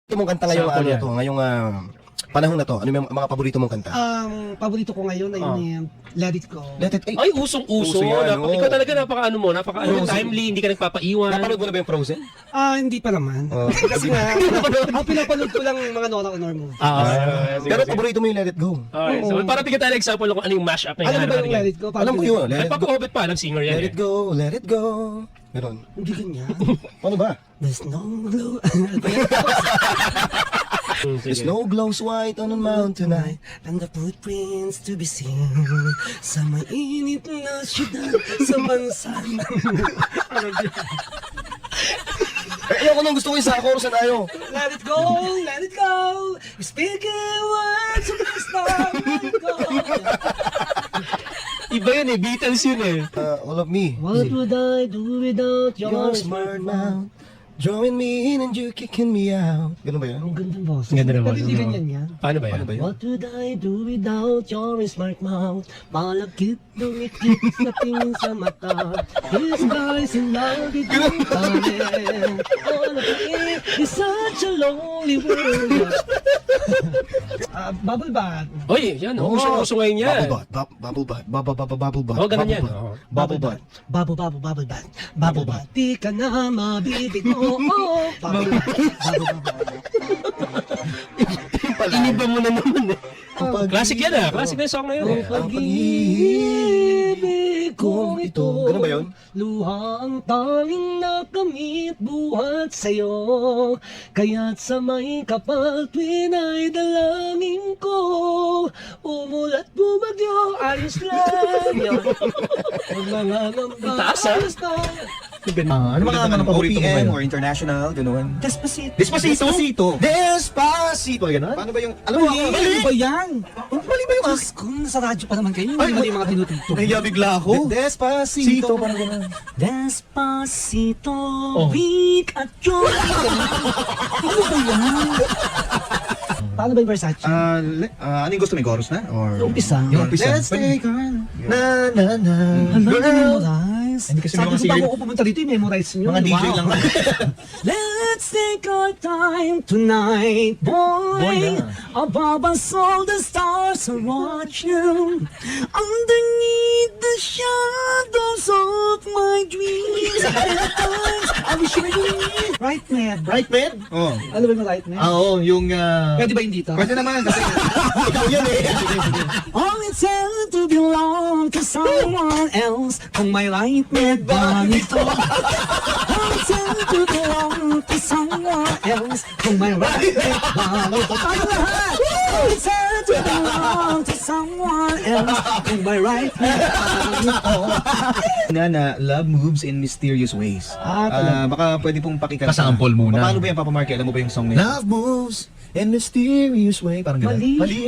Mong kanta ngayong Sample ano yan. to, ngayong panahon na to. Ano yung mga paborito mong kanta? Paborito ko ngayon ay yung Let It Go. Let it Ay, usong-uso. Uso yan, oo. Ikaw talaga napaka timely, hindi ka nagpapaiwan. Napanood mo na ba yung Frozen? Hindi pa naman. Oh. Kasi nga, pinapanood ko lang mga Nora Honor mo. Pero paborito mo yung Let It Go. Okay, so para bigyan tayo ng example kung ano yung mashup na Alam mo ba hinahanap yung Let It Go? Alam ko yun, Ay, Let It Go. Papa-Hobbit pa, alam singer yan. Let it go, let it go. Ganon. Hindi ganyan. Ano ba? There's no blue. The snow glows white on a mountain tonight. And the footprints to be seen sa mainit na syudad sa bansa. Ayoko nung gusto ko yung sa chorus na tayo. Let it go, let it go. Speaking words of wisdom, let it go. Iba yun eh, Beatles yun eh. All of me. What would I do without Your smart mouth. Drawing me in and you kicking me out. Ganun ba yan? Ang gandang boss. Ganda ng Pero boses hindi mo. ganyan yan. Paano ba yan? Ano ba yun? What would I do without your smart mouth? Malagkit, dumikit sa tingin sa mata. This guy's in love with you, darling. All of me is such a lonely world. Bubble bath. Oy, yan, usong-uso ngayon yan. Bubble bath. Bubble bath. Oh, ganun yan. Oo. Bubble bath. Bubble bath. Bubble bath. Di ka na mabibig mo. Bubble bath. Iniba mo na naman eh. Classic yan ah. Classic na yung song na yun eh. Ang pag-ibig kong ito. Ganun ba yun? Luha ang tanging nakamit buhat sa'yo. Kaya't sa may kapal tuwin ay dalangin ko. Umulat bumagyo, ayos lang yan. Ang mga ngamba, Taas, ah. ayos lang. Ano mga ano paborito mo OPM ngayon? or international, gano'n? Despacito. Despacito? Despacito. Gano'n? Paano ba yung... Alam mo, Mali ba yan? mali ba yung Diyos ko, nasa radyo pa naman kayo. Mali mga tinutugtog. Nahiya bigla ako. Despacito. Parang gano'n. Despacito, Oh. weak at joy. Ano ba yan? Paano ba yung Versace? Ano yung gusto mo? Chorus na? Or... Umpisa. Yung umpisa. Let's take on. Na, na, na. Memorize. Hindi kasi Sabi mga ko sige- bago ko pumunta dito, i-memorize nyo. Mga DJ lang. Let's take our time tonight, boy. Boy na. Above us all the stars are watching. Underneath the shadows of my dreams. I wish you were right, man. Right, man? Oo. Ano ba yung right, man? Oo, yung... Pwede ba hindi to? Pwede naman kasi... Ikaw yan eh. All it's hell to belong to someone else. Kung may right man ba nito? All it's hell to belong to someone else. Kung may right man ba nito? Tayo lahat! All it's hell to belong to someone else. Kung may right man ba nito? na love moves in mysterious ways. Talaga. Baka pwede pong pakikanta. Pasample muna. Paano ba yan, Papa Marky? Alam mo ba yung song na yun? Love moves in mysterious way. Parang gano'n. Mali. Mali.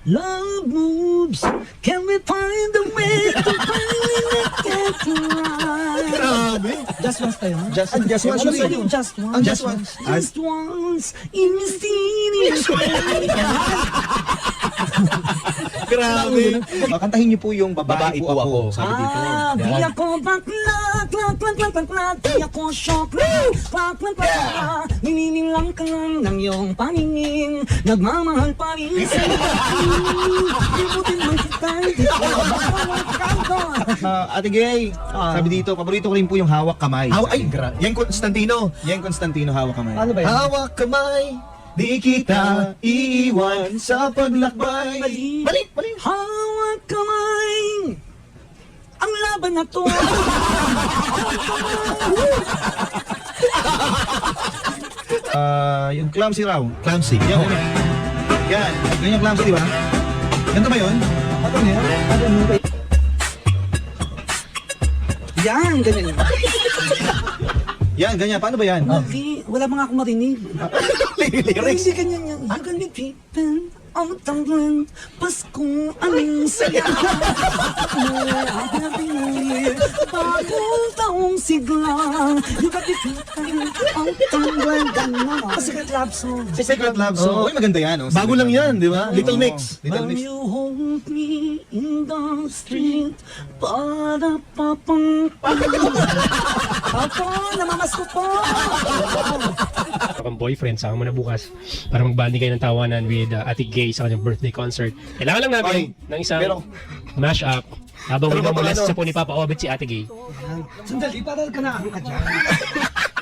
Love moves. Can we find a way to finally get to right? Grabe. Just once tayo. Just once. Ano ba yung just once? Ang just once. Just once in mysterious way. Grabe. Kantahin niyo po yung babae po ako. Sabi dito. Di ako bakla, klak, di ako shock, klak, nilinilang ka lang ng iyong paningin, nagmamahal pa rin sa'yo. Ibutin man kita, di ko makakanton. Ate Gay, sabi dito, paborito ko rin po yung hawak kamay. Ay, Yan Constantino. Yan Constantino, hawak kamay. Ano ba yan? hawak kamay. Di kita iiwan sa paglakbay. Mali. Hawak kamay. Ang laban na to. Yung clumsy raw. Clumsy. Yan. Yan. Yan yung clumsy, di ba? Ganito ba yun? Ano yan? Yan, ganyan. Yan, ganyan. Paano ba yan? Mali. Wala mga akong marinig. Lyrics. Hindi ganyan yan. You can be peeping on the wind. Paskong anong saya. Happy New Year. Bagong taong sigla. You can be peeping on the wind. Secret love song. Secret love song. Uy, maganda yan. Oh. Bago lang yan, di ba? Little Mix. Little When Mix. you hold me in the street, para papang. Ako, namamas ko po. kang boyfriend, sama mo na bukas para magbanding kayo ng tawanan with Ate Gay sa kanyang birthday concert. Kailangan lang namin ng isang pero- mash-up habang Pero minamulest ano? sa po ni Papa Obet si Ate Gay. Sandali, paral ka na, ano ka dyan?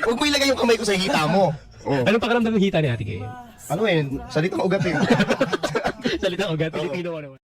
Huwag mo ilagay yung kamay ko sa hita mo. Oh. Anong pakiramdam ng hita ni Ate Gay? Ano eh, salitang ugat eh. Salitang ugat, Filipino ko naman.